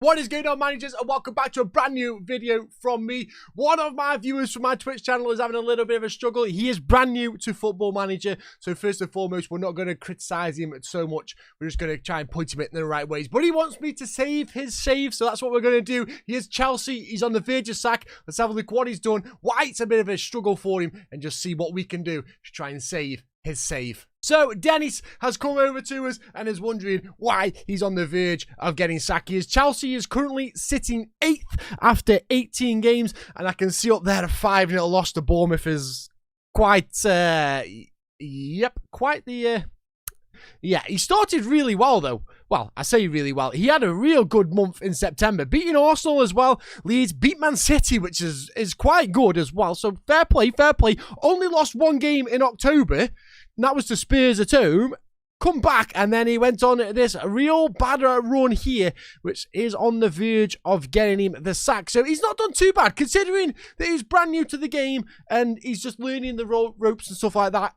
What is going on, managers, and welcome back to a brand new video from me. One of my viewers from my Twitch channel is having a little bit of a struggle. He is brand new to Football Manager, so first and foremost, we're not going to criticize him so much. We're just going to try and point him in the right ways. But he wants me to save his save, so that's what we're going to do. He is Chelsea. He's on the verge of sack. Let's have a look what he's done, why it's a bit of a struggle for him, and just see what we can do to try and save his save. So Dennis has come over to us and is wondering why he's on the verge of getting sacked. Chelsea is currently sitting 8th after 18 games, and I can see up there a 5-0 loss to Bournemouth is quite, quite the, yeah, he started really well though. Well, I say really well. He had a real good month in September, beating Arsenal as well. Leeds beat Man City, which is quite good as well. So fair play, fair play. Only lost one game in October, and that was to Spurs at home. Come back, and then he went on this real bad run here, which is on the verge of getting him the sack. So he's not done too bad, considering that he's brand new to the game, and he's just learning the ropes and stuff like that.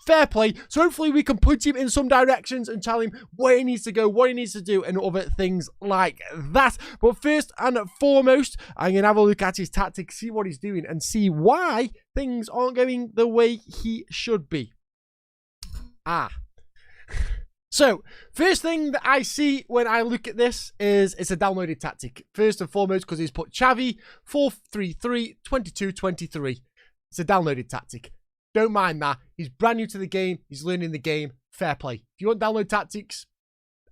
Fair play. So hopefully we can put him in some directions and tell him where he needs to go, what he needs to do, and other things like that. But first and foremost, I'm going to have a look at his tactics, see what he's doing, and see why things aren't going the way he should be. So, first thing that I see when I look at this is it's a downloaded tactic. First and foremost, because he's put Xavi 4-3-3, 22-23. It's a downloaded tactic. Don't mind that. He's brand new to the game. He's learning the game. Fair play. If you want download tactics,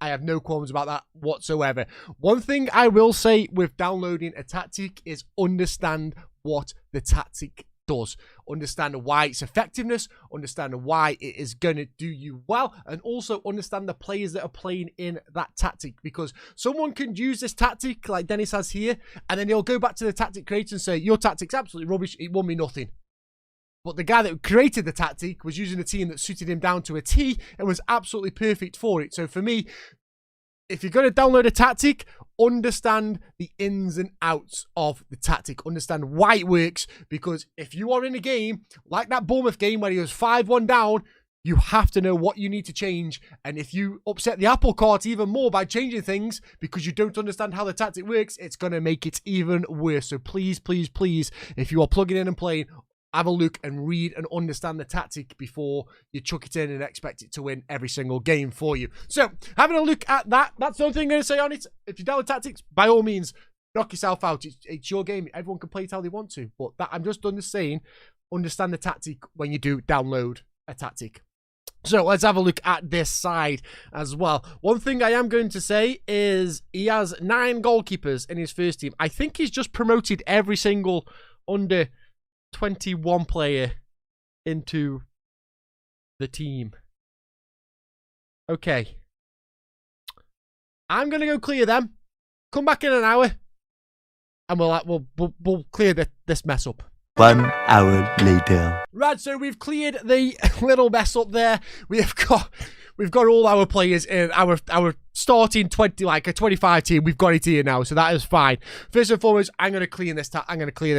I have no qualms about that whatsoever. One thing I will say with downloading a tactic is understand what the tactic does. Understand why its effectiveness, understand why it is going to do you well, and also understand the players that are playing in that tactic, because someone can use this tactic like Dennis has here, and then he'll go back to the tactic creator and say, your tactic's absolutely rubbish, it won me nothing. But the guy that created the tactic was using a team that suited him down to a T and was absolutely perfect for it. So for me, if you're going to download a tactic, understand the ins and outs of the tactic. Understand why it works, because if you are in a game, like that Bournemouth game where he was 5-1 down, you have to know what you need to change. And if you upset the apple cart even more by changing things because you don't understand how the tactic works, it's going to make it even worse. So please, please, please, if you are plugging in and playing, have a look and read and understand the tactic before you chuck it in and expect it to win every single game for you. So, having a look at that, that's the only thing I'm going to say on it. If you download tactics, by all means, knock yourself out. It's your game. Everyone can play it how they want to. But that, I'm just saying, understand the tactic when you do download a tactic. So, let's have a look at this side as well. One thing I am going to say is he has 9 goalkeepers in his first team. I think he's just promoted every single under 21 player into the team. Okay. I'm going to go clear them. Come back in an hour. And we'll clear this mess up. 1 hour later. Right, so we've cleared the little mess up there. We've got all our players in our starting 20, like a 25 team. We've got it here now, so that is fine. First and foremost, I'm going to clear this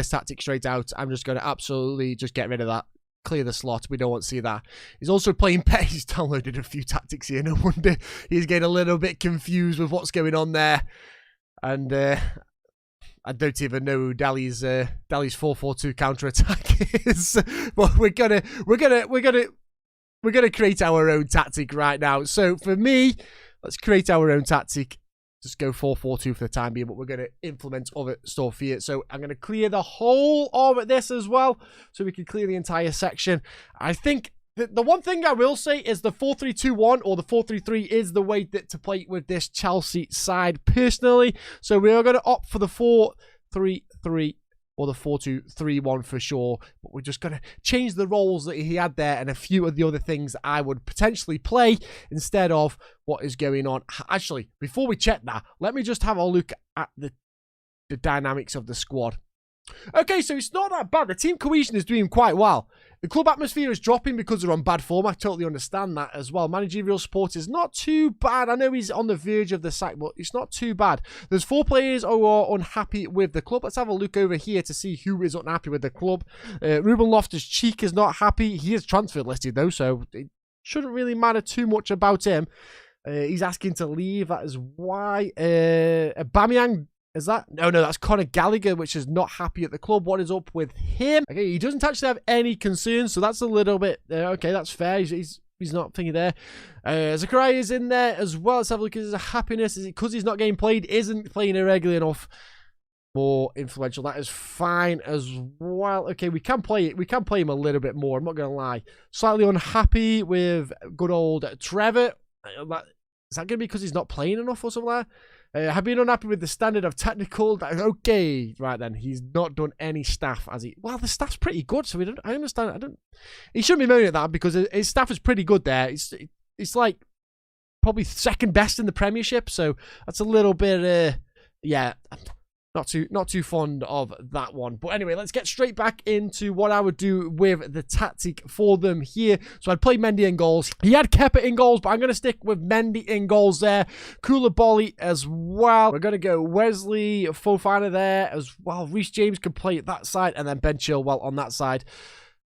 tactic straight out. I'm just going to absolutely just get rid of that. Clear the slot. We don't want to see that. He's also playing PES. He's downloaded a few tactics here. No wonder he's getting a little bit confused with what's going on there. And I don't even know who Dali's 4-4-2 counter attack is. But we're gonna create our own tactic right now. So for me, let's create our own tactic. Just go 4-4-2 for the time being, but we're gonna implement other stuff here. So I'm gonna clear the whole of this as well, so we can clear the entire section. I think the one thing I will say is the 4-3-2-1 or the 4-3-3 is the way to play with this Chelsea side personally. So we are going to opt for the 4-3-3 or the 4-2-3-1 for sure. But we're just going to change the roles that he had there and a few of the other things that I would potentially play instead of what is going on. Actually, before we check that, let me just have a look at the dynamics of the squad. Okay, so it's not that bad. The team cohesion is doing quite well. The club atmosphere is dropping because they're on bad form. I totally understand that as well. Managerial support is not too bad. I know he's on the verge of the sack, but it's not too bad. There's 4 players who are unhappy with the club. Let's have a look over here to see who is unhappy with the club. Ruben Loftus-Cheek is not happy. He is transfer listed though, so it shouldn't really matter too much about him. He's asking to leave. That is why. Aubameyang, is that? No, that's Conor Gallagher, which is not happy at the club. What is up with him? Okay, he doesn't actually have any concerns, so that's a little bit... okay, that's fair. He's not thinking there. Zakaria is in there as well. Let's have a look at his happiness. Is it because he's not getting played? Isn't playing irregularly enough? More influential. That is fine as well. Okay, we can play it. We can play him a little bit more. I'm not going to lie. Slightly unhappy with good old Trevor. Is that going to be because he's not playing enough or something like that? Have been unhappy with the standard of technical. Okay, right then. He's not done any staff as he... Well, the staff's pretty good, so I understand. He shouldn't be moaning at that because his staff is pretty good there. It's like probably second best in the Premiership, so that's a little bit... yeah... Not too fond of that one. But anyway, let's get straight back into what I would do with the tactic for them here. So I'd play Mendy in goals. He had Kepa in goals, but I'm going to stick with Mendy in goals there. Koulibaly as well. We're going to go Wesley, Fofana there as well. Reece James can play at that side, and then Ben Chilwell on that side.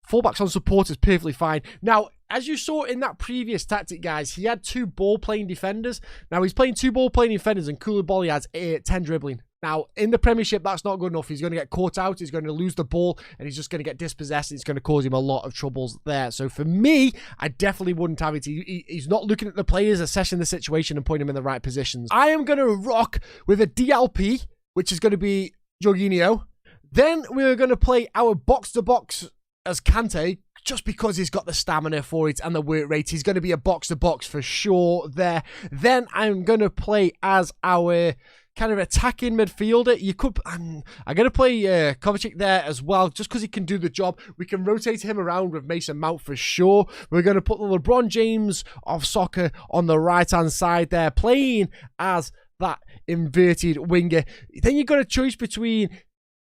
Fullbacks on support is perfectly fine. Now, as you saw in that previous tactic, guys, he had 2 ball-playing defenders. Now, he's playing 2 ball-playing defenders, and Koulibaly has 10 dribbling. Now, in the Premiership, that's not good enough. He's going to get caught out. He's going to lose the ball, and he's just going to get dispossessed. It's going to cause him a lot of troubles there. So for me, I definitely wouldn't have it. He's not looking at the players, assessing the situation, and putting them in the right positions. I am going to rock with a DLP, which is going to be Jorginho. Then we're going to play our box-to-box as Kante, just because he's got the stamina for it and the work rate. He's going to be a box-to-box for sure there. Then I'm going to play as our... kind of attacking midfielder. You could... I'm going to play Kovacic there as well, just because he can do the job. We can rotate him around with Mason Mount for sure. We're going to put the LeBron James of soccer on the right-hand side there, playing as that inverted winger. Then you've got a choice between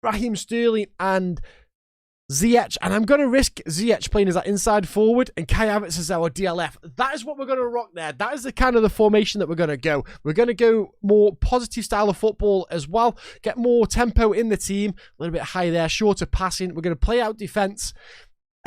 Raheem Sterling and Ziyech, and I'm going to risk Ziyech playing as that inside forward and Kai Havertz as our DLF. That is what we're going to rock there. That is the kind of the formation that we're going to go. We're going to go more positive style of football as well, get more tempo in the team, a little bit higher there, shorter passing. We're going to play out defense,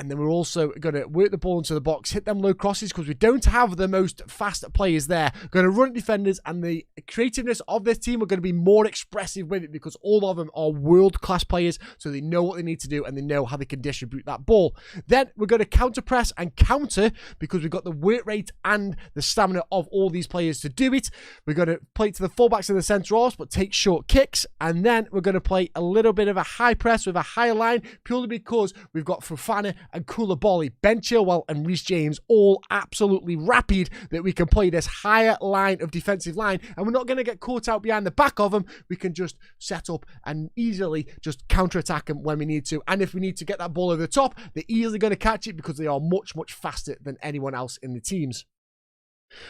and then we're also going to work the ball into the box, hit them low crosses because we don't have the most fast players there. We're going to run defenders, and the creativeness of this team are going to be more expressive with it because all of them are world-class players, so they know what they need to do and they know how they can distribute that ball. Then we're going to counter-press and counter because we've got the work rate and the stamina of all these players to do it. We're going to play to the fullbacks and the centre-halves, but take short kicks, and then we're going to play a little bit of a high press with a higher line purely because we've got Fofana and Koulibaly, Ben Chilwell and Reece James all absolutely rapid that we can play this higher line of defensive line, and we're not going to get caught out behind the back of them. We can just set up and easily just counter-attack them when we need to, and if we need to get that ball over the top, they're easily going to catch it because they are much, much faster than anyone else in the teams.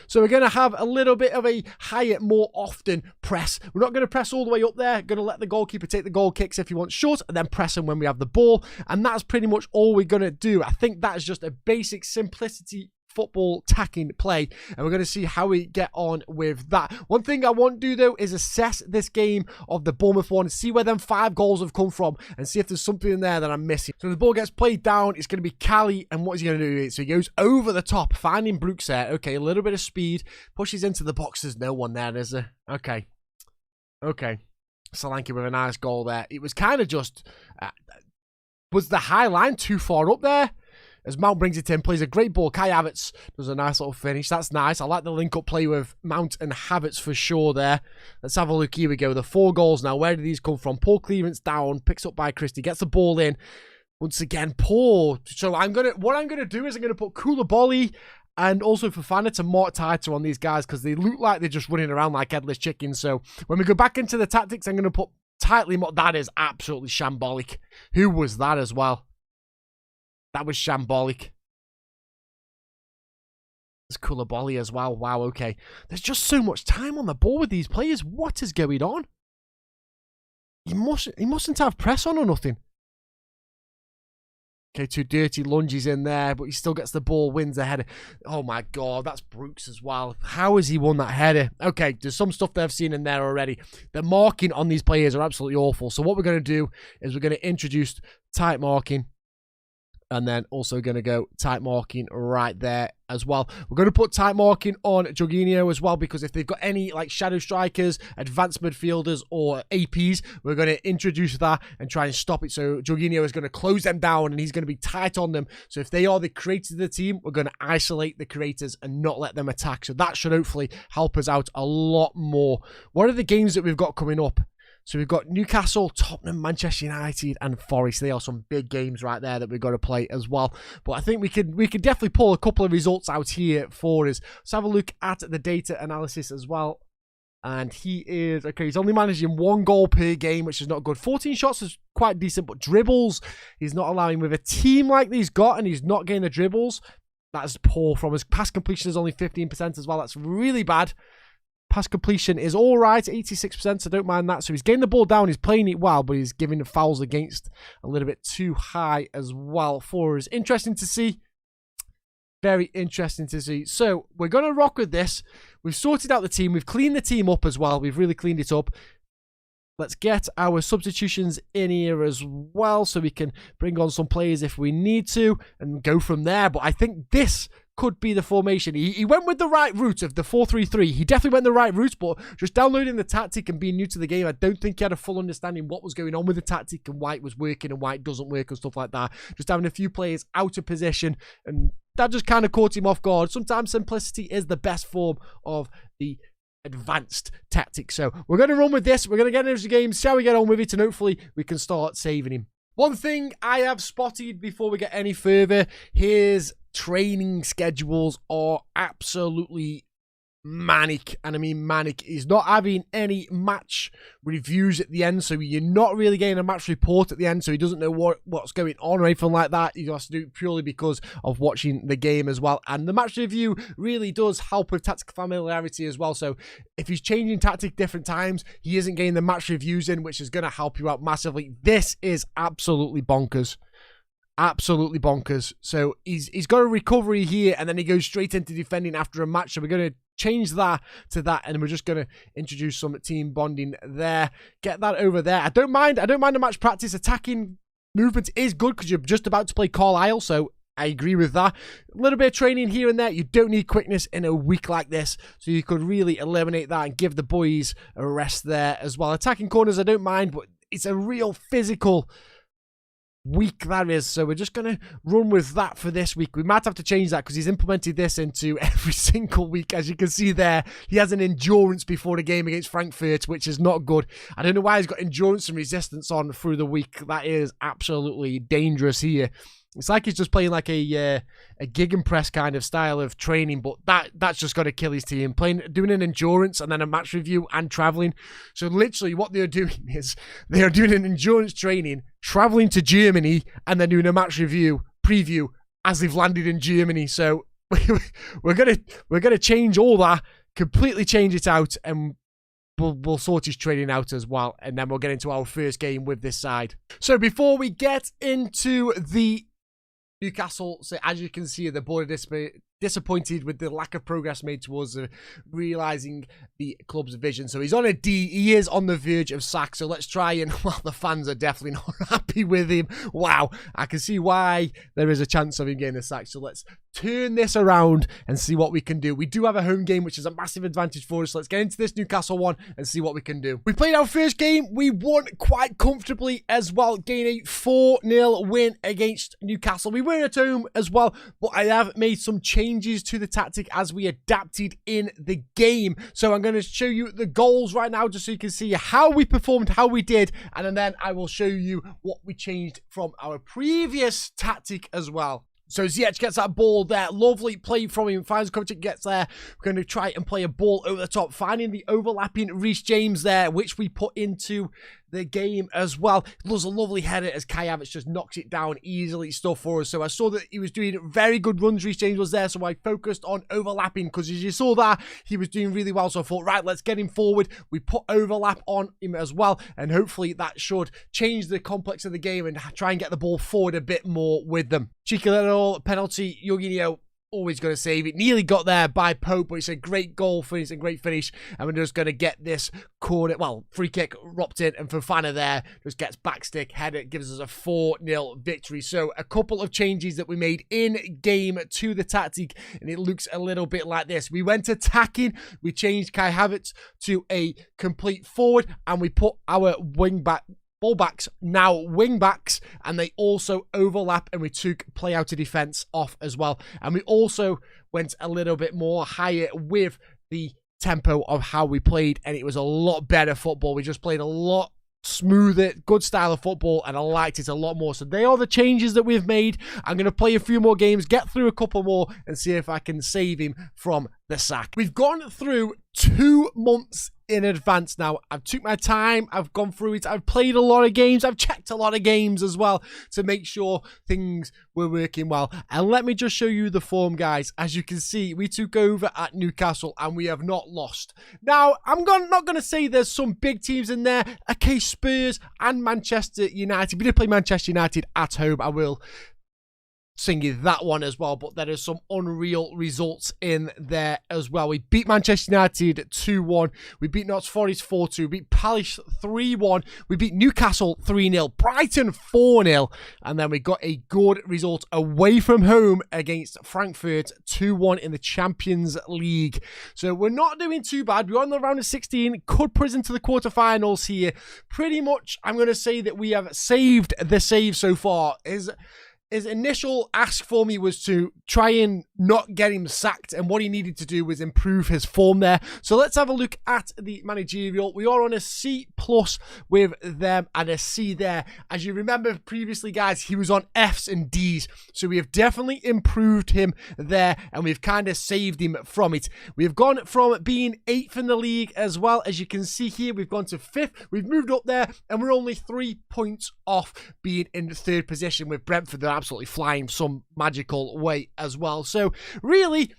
So we're going to have a little bit of a higher, more often press. We're not going to press all the way up there. Going to let the goalkeeper take the goal kicks if he wants short, and then press him when we have the ball. And that's pretty much all we're going to do. I think that is just a basic simplicity football attacking play, and we're going to see how we get on with that. One thing I want to do though is assess this game of the Bournemouth one, see where them 5 goals have come from and see if there's something in there that I'm missing. So the ball gets played down, it's going to be Cali, and what is he going to do? So he goes over the top, finding Brooks there. Okay, a little bit of speed, pushes into the box. There's no one there, is there? Okay. Solanke with a nice goal there. It was kind of just was the high line too far up there? As Mount brings it in, plays a great ball. Kai Havertz does a nice little finish. That's nice. I like the link-up play with Mount and Havertz for sure there. Let's have a look. Here we go. The 4 goals now. Where did these come from? Poor clearance down. Picks up by Christie. Gets the ball in. Once again, poor. So what I'm going to do is I'm going to put Koulibaly and also Fofana to mark tighter on these guys because they look like they're just running around like headless chickens. So when we go back into the tactics, I'm going to put tightly more. That is absolutely shambolic. Who was that as well? That was shambolic. There's Koulibaly as well. Wow, okay. There's just so much time on the ball with these players. What is going on? He mustn't have press on or nothing. Okay, 2 dirty lunges in there, but he still gets the ball, wins the header. Oh my God, that's Brooks as well. How has he won that header? Okay, there's some stuff that I've seen in there already. The marking on these players are absolutely awful. So what we're going to do is we're going to introduce tight marking. And then also going to go tight marking right there as well. We're going to put tight marking on Jorginho as well, because if they've got any like shadow strikers, advanced midfielders, or APs, we're going to introduce that and try and stop it. So Jorginho is going to close them down and he's going to be tight on them. So if they are the creators of the team, we're going to isolate the creators and not let them attack. So that should hopefully help us out a lot more. What are the games that we've got coming up? So we've got Newcastle, Tottenham, Manchester United, and Forest. They are some big games right there that we've got to play as well. But I think we could definitely pull a couple of results out here for us. Let's have a look at the data analysis as well. And he is, okay, he's only managing 1 goal per game, which is not good. 14 shots is quite decent, but dribbles, he's not allowing with a team like he's got, and he's not getting the dribbles. That's poor from his pass completion is only 15% as well. That's really bad. Pass completion is all right, 86%, so don't mind that. So he's getting the ball down, he's playing it well, but he's giving the fouls against a little bit too high as well for us. Interesting to see. Very interesting to see. So we're going to rock with this. We've sorted out the team. We've cleaned the team up as well. We've really cleaned it up. Let's get our substitutions in here as well so we can bring on some players if we need to and go from there. But I think this could be the formation. He went with the right route of the 4-3-3. He definitely went the right route, but just downloading the tactic and being new to the game, I don't think he had a full understanding what was going on with the tactic and why it was working and why it doesn't work and stuff like that. Just having a few players out of position, and that just kind of caught him off guard. Sometimes simplicity is the best form of the advanced tactic. So we're going to run with this. We're going to get into the game, see how we get on with it, and hopefully we can start saving him. One thing I have spotted before we get any further, his training schedules are absolutely manic, and I mean manic. He's not having any match reviews at the end, so you're not really getting a match report at the end, so he doesn't know what's going on or anything like that. He has to do it purely because of watching the game as well, and the match review really does help with tactical familiarity as well. So if he's changing tactic different times, he isn't getting the match reviews in, which is going to help you out massively. This is absolutely bonkers. Absolutely bonkers. So he's got a recovery here, and then he goes straight into defending after a match. So we're going to change that to that, and we're just going to introduce some team bonding there. Get that over there. I don't mind the match practice. Attacking movement is good because you're just about to play Carlisle, so I agree with that. A little bit of training here and there. You don't need quickness in a week like this, so you could really eliminate that and give the boys a rest there as well. Attacking corners, I don't mind, but it's a real physical week that is, so we're just going to run with that for this week. We might have to change that because he's implemented this into every single week. As you can see there, he has an endurance before the game against Frankfurt, which is not good. I don't know why he's got endurance and resistance on through the week. That is absolutely dangerous here. It's like he's just playing like a gegenpress kind of style of training, but that's just got to kill his team. Doing an endurance and then a match review and traveling. So literally what they're doing is they are doing an endurance training, traveling to Germany, and then doing a match review preview as they've landed in Germany. So we're gonna change all that, completely change it out, and we'll sort his training out as well, and then we'll get into our first game with this side. So before we get into the Newcastle, so as you can see, the board are disappointed with the lack of progress made towards realising the club's vision. So he's on a D. He is on the verge of sack. So let's try and, well, the fans are definitely not happy with him. Wow. I can see why there is a chance of him getting a sack. So let's turn this around and see what we can do. We do have a home game, which is a massive advantage for us. So let's get into this Newcastle one and see what we can do. We played our first game. We won quite comfortably as well, gaining a 4-0 win against Newcastle. We were at home as well, but I have made some changes to the tactic as we adapted in the game. So I'm going to show you the goals right now just so you can see how we performed, how we did, and then I will show you what we changed from our previous tactic as well. So Ziyech gets that ball there. Lovely play from him. Finds Kovacic, gets there. We're going to try and play a ball over the top. Finding the overlapping Reece James there, which we put into the game as well. It was a lovely header as Kai Havertz just knocks it down easily stuff for us. So I saw that he was doing very good runs. Reece James was there, so I focused on overlapping because as you saw that, he was doing really well. So I thought, right, let's get him forward. We put overlap on him as well, and hopefully that should change the complex of the game and try and get the ball forward a bit more with them. Cheeky little penalty. Jorginho always going to save it. Nearly got there by Pope, but it's a great goal finish, a great finish. And we're just going to get this corner, well, free kick ropped in, and Fofana there just gets backstick, header, gives us a 4-0 victory. So a couple of changes that we made in game to the tactic, and it looks a little bit like this. We went attacking, we changed Kai Havertz to a complete forward, and we put our fullbacks, now wing-backs, and they also overlap, and we took play out of defence off as well. And we also went a little bit more higher with the tempo of how we played, and it was a lot better football. We just played a lot smoother, good style of football, and I liked it a lot more. So they are the changes that we've made. I'm going to play a few more games, get through a couple more, and see if I can save him from the sack. We've gone through 2 months in advance now. I've took my time, I've gone through it, I've played a lot of games, I've checked a lot of games as well to make sure things were working well. And let me just show you the form, guys. As you can see, we took over at Newcastle and we have not lost. Now, I'm not going to say there's some big teams in there. Okay, Spurs and Manchester United. We did play Manchester United at home, I will sing you that one as well, but there is some unreal results in there as well. We beat Manchester United 2-1, we beat Notts Forest 4-2, we beat Palace 3-1, we beat Newcastle 3-0, Brighton 4-0, and then we got a good result away from home against Frankfurt 2-1 in the Champions League. So we're not doing too bad. We're on the round of 16, could put us into the quarterfinals here. Pretty much, I'm going to say that we have saved the save so far. His initial ask for me was to try and not get him sacked, and what he needed to do was improve his form there. So let's have a look at the managerial. We are on a C+ with them and a C there. As you remember previously, guys, he was on Fs and Ds. So we have definitely improved him there, and we've kind of saved him from it. We've gone from being 8th in the league as well. As you can see here, we've gone to 5th. We've moved up there, and we're only 3 points off being in the 3rd position with Brentford. They're absolutely flying some magical way as well. So really,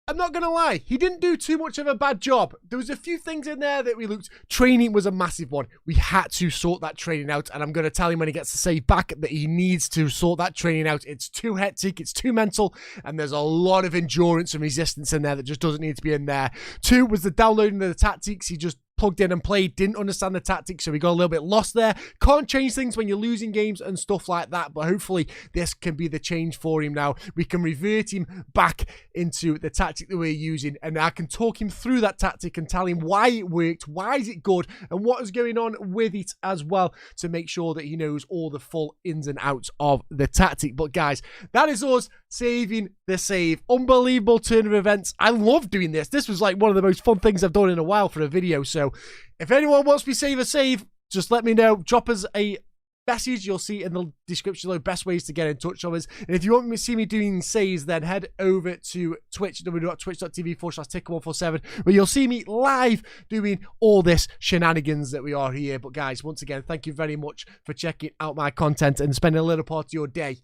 I'm not going to lie, he didn't do too much of a bad job. There was a few things in there that we looked. Training was a massive one. We had to sort that training out, and I'm going to tell him when he gets the save back that he needs to sort that training out. It's too hectic, it's too mental, and there's a lot of endurance and resistance in there that just doesn't need to be in there. 2 was the downloading of the tactics. He just plugged in and played, didn't understand the tactics, so we got a little bit lost there. Can't change things when you're losing games and stuff like that, but hopefully this can be the change for him now. We can revert him back into the tactic that we're using, and I can talk him through that tactic and tell him why it worked, why is it good, and what is going on with it as well, to make sure that he knows all the full ins and outs of the tactic. But guys, that is us saving the save. Unbelievable turn of events. I love doing this. This was like one of the most fun things I've done in a while for a video. So if anyone wants me to save a save, just let me know. Drop us a message. You'll see in the description below best ways to get in touch with us. And if you want me to see me doing saves, then head over to Twitch, www.twitch.tv/Ticker147, where you'll see me live doing all this shenanigans that we are here. But guys, once again, thank you very much for checking out my content and spending a little part of your day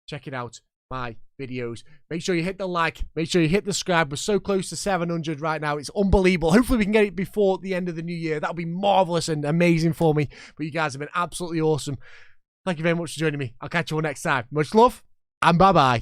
checking out my videos. Make sure you hit the like, make sure you hit the subscribe. We're so close to 700 right now. It's unbelievable. Hopefully we can get it before the end of the new year. That'll be marvelous and amazing for me. But you guys have been absolutely awesome. Thank you very much for joining me. I'll catch you all next time. Much love, and bye bye.